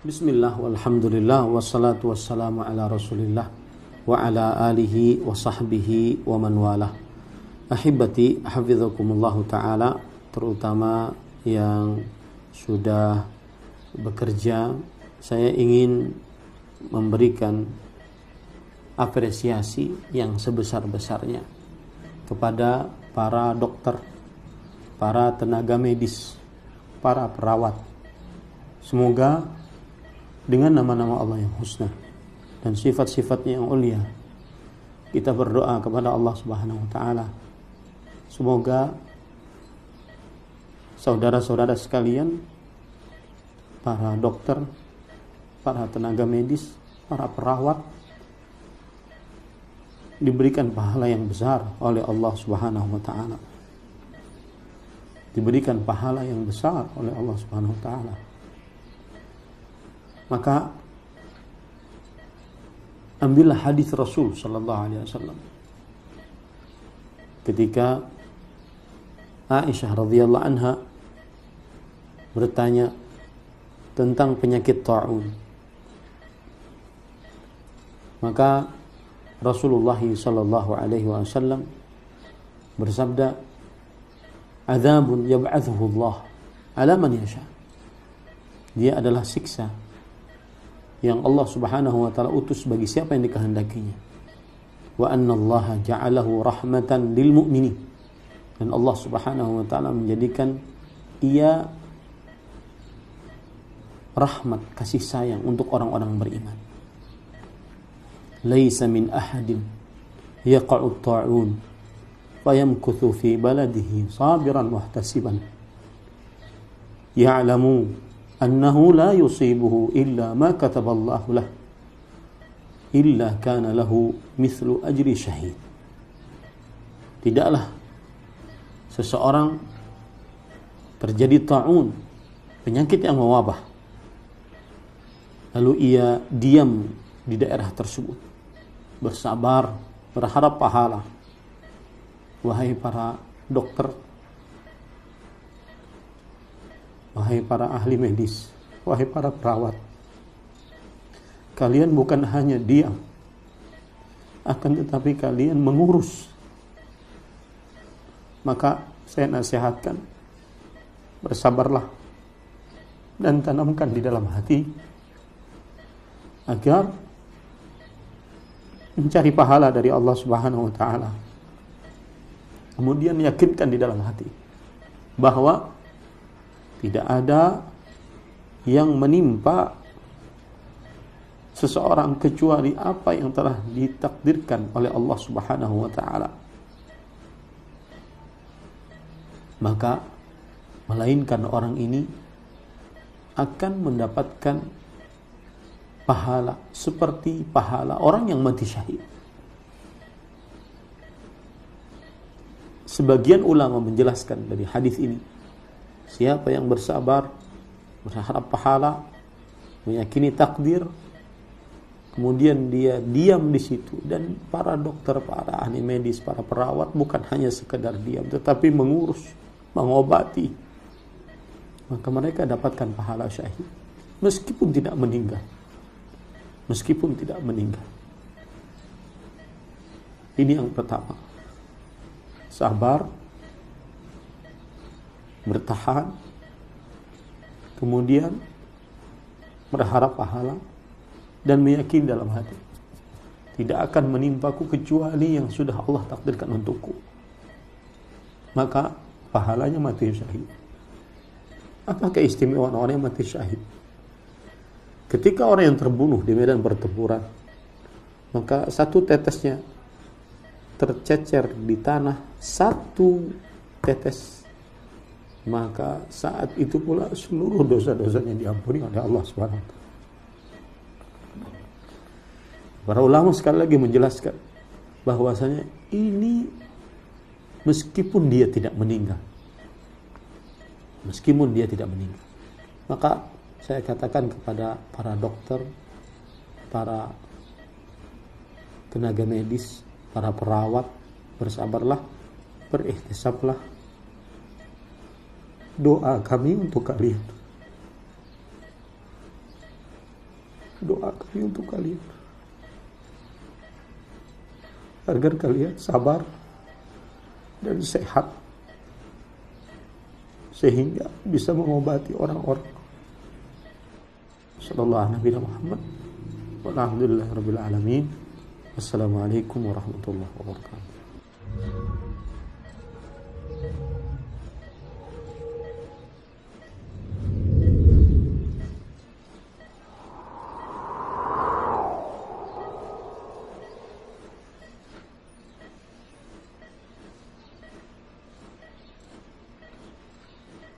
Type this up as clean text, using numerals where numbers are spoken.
Bismillah, walhamdulillah, wassalatu wassalamu ala rasulillah wa ala alihi wa sahbihi wa man walah. Ahibati, hafizakumullahu ta'ala, terutama yang sudah bekerja, saya ingin memberikan apresiasi yang sebesar-besarnya kepada para dokter, para tenaga medis, para perawat. Semoga dengan nama-nama Allah yang husna dan sifat-sifatnya yang ulia, kita berdoa kepada Allah Subhanahu wa ta'ala, semoga saudara-saudara sekalian, para dokter, para tenaga medis, para perawat, diberikan pahala yang besar oleh Allah Subhanahu wa ta'ala. Diberikan pahala yang besar oleh Allah Subhanahu wa ta'ala. Maka ambillah hadis Rasul sallallahu alaihi wasallam ketika Aisyah radhiyallahu anha bertanya tentang penyakit ta'un. Maka Rasulullah sallallahu alaihi wasallam bersabda, "Adzabun yab'athuhu Allah ala man yasha." Dia adalah siksa yang Allah Subhanahu wa ta'ala utus bagi siapa yang dikehendakinya. Wa anna Allah ja'alahu rahmatan lil mu'minin. Dan Allah Subhanahu wa ta'ala menjadikan ia rahmat, kasih sayang untuk orang-orang beriman. Laisa min ahadin yaqa'u at-ta'un fayamkuthu fi baladihi sabiran muhtasiban ya'lamu annahu la yusibuhu illa ma kataballahu lah illa kana lahu mithlu ajri syahid. Tidaklah seseorang terjadi ta'un, penyakit yang mewabah, lalu ia diam di daerah tersebut, bersabar, berharap pahala. Wahai para dokter, wahai para ahli medis, wahai para perawat, kalian bukan hanya diam, akan tetapi kalian mengurus. Maka saya nasihatkan, bersabarlah dan tanamkan di dalam hati agar mencari pahala dari Allah Subhanahu wa ta'ala. Kemudian yakinkan di dalam hati bahwa tidak ada yang menimpa seseorang kecuali apa yang telah ditakdirkan oleh Allah Subhanahu wa ta'ala. Maka melainkan orang ini akan mendapatkan pahala seperti pahala orang yang mati syahid. Sebagian ulama menjelaskan dari hadis ini, siapa yang bersabar, berharap pahala, meyakini takdir, kemudian dia diam di situ, dan para dokter, para ahli medis, para perawat bukan hanya sekedar diam, tetapi mengurus, mengobati, maka mereka dapatkan pahala syahid meskipun tidak meninggal. Meskipun tidak meninggal. Ini yang pertama. Sabar, bertahan, kemudian berharap pahala dan meyakini dalam hati, tidak akan menimpaku kecuali yang sudah Allah takdirkan untukku. Maka pahalanya mati syahid. Apa keistimewaan orang yang mati syahid? Ketika orang yang terbunuh di medan pertempuran, maka satu tetesnya tercecer di tanah, satu tetes, maka saat itu pula seluruh dosa-dosanya diampuni oleh Allah Subhanahu wa ta'ala. Para ulama sekali lagi menjelaskan bahwasanya ini meskipun dia tidak meninggal, maka saya katakan kepada para dokter, para tenaga medis, para perawat, bersabarlah, berikhtisablah. Doa kami untuk kalian. doa kami untuk kalian agar kalian sabar dan sehat sehingga bisa mengobati orang-orang. Sallallahu alaihi Muhammad. Walhamdulillahirabbil alamin. Wassalamualaikum warahmatullahi wabarakatuh.